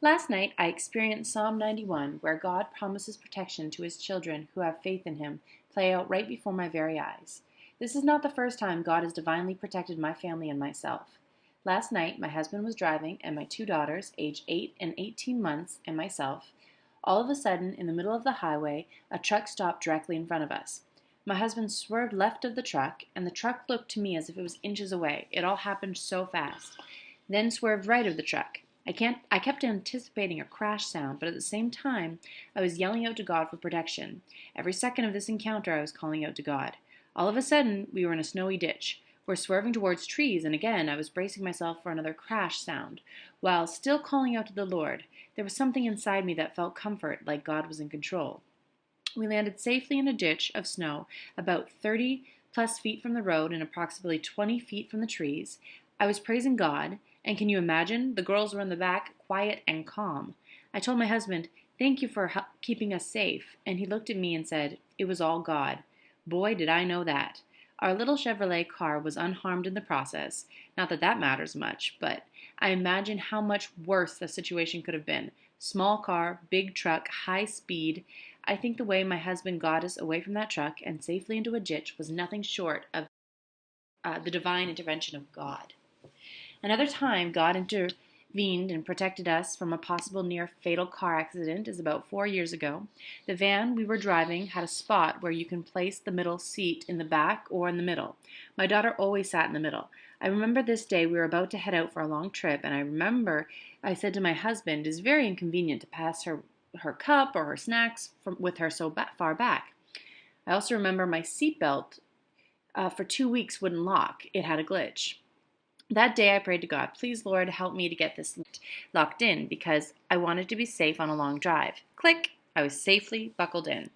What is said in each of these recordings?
Last night I experienced Psalm 91, where God promises protection to his children who have faith in him, play out right before my very eyes. This is not the first time God has divinely protected my family and myself. Last night my husband was driving, and my two daughters, aged 8 and 18 months, and myself. All of a sudden, in the middle of the highway, a truck stopped directly in front of us. My husband swerved left of the truck, and the truck looked to me as if it was inches away. It all happened so fast. Then swerved right of the truck. I kept anticipating a crash sound, but at the same time, I was yelling out to God for protection. Every second of this encounter, I was calling out to God. All of a sudden, we were in a snowy ditch. We're swerving towards trees, and again, I was bracing myself for another crash sound, while still calling out to the Lord. There was something inside me that felt comfort, like God was in control. We landed safely in a ditch of snow, about 30 plus feet from the road and approximately 20 feet from the trees. I was praising God, and can you imagine? The girls were in the back, quiet and calm. I told my husband, "Thank you for keeping us safe," and he looked at me and said, "It was all God." Boy, did I know that. Our little Chevrolet car was unharmed in the process. Not that that matters much, but I imagine how much worse the situation could have been. Small car, big truck, high speed. I think the way my husband got us away from that truck and safely into a ditch was nothing short of the divine intervention of God. Another time God intervened and protected us from a possible near fatal car accident is about 4 years ago. The van we were driving had a spot where you can place the middle seat in the back or in the middle. My daughter always sat in the middle. I remember this day we were about to head out for a long trip, and I remember I said to my husband, "It is very inconvenient to pass her cup or her snacks with her so far back." I also remember my seatbelt for 2 weeks wouldn't lock. It had a glitch. That day I prayed to God, "Please, Lord, help me to get this locked in because I wanted to be safe on a long drive." Click! I was safely buckled in.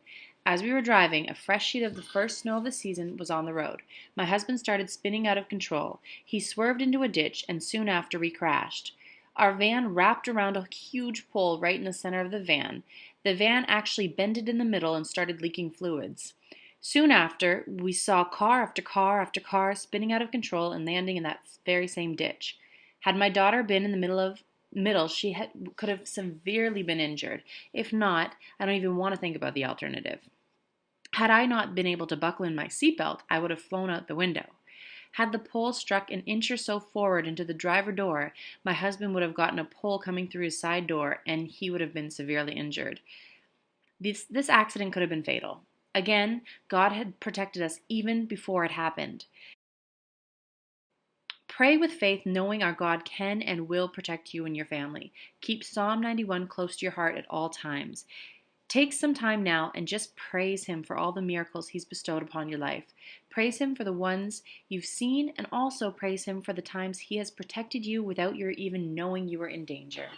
As we were driving, a fresh sheet of the first snow of the season was on the road. My husband started spinning out of control. He swerved into a ditch, and soon after we crashed. Our van wrapped around a huge pole right in the center of the van. The van actually bended in the middle and started leaking fluids. Soon after, we saw car after car after car spinning out of control and landing in that very same ditch. Had my daughter been in the middle, could have severely been injured. If not, I don't even want to think about the alternative. Had I not been able to buckle in my seatbelt, I would have flown out the window. Had the pole struck an inch or so forward into the driver door, my husband would have gotten a pole coming through his side door, and he would have been severely injured. This accident could have been fatal. Again, God had protected us even before it happened. Pray with faith, knowing our God can and will protect you and your family. Keep Psalm 91 close to your heart at all times. Take some time now and just praise Him for all the miracles He's bestowed upon your life. Praise Him for the ones you've seen, and also praise Him for the times He has protected you without your even knowing you were in danger.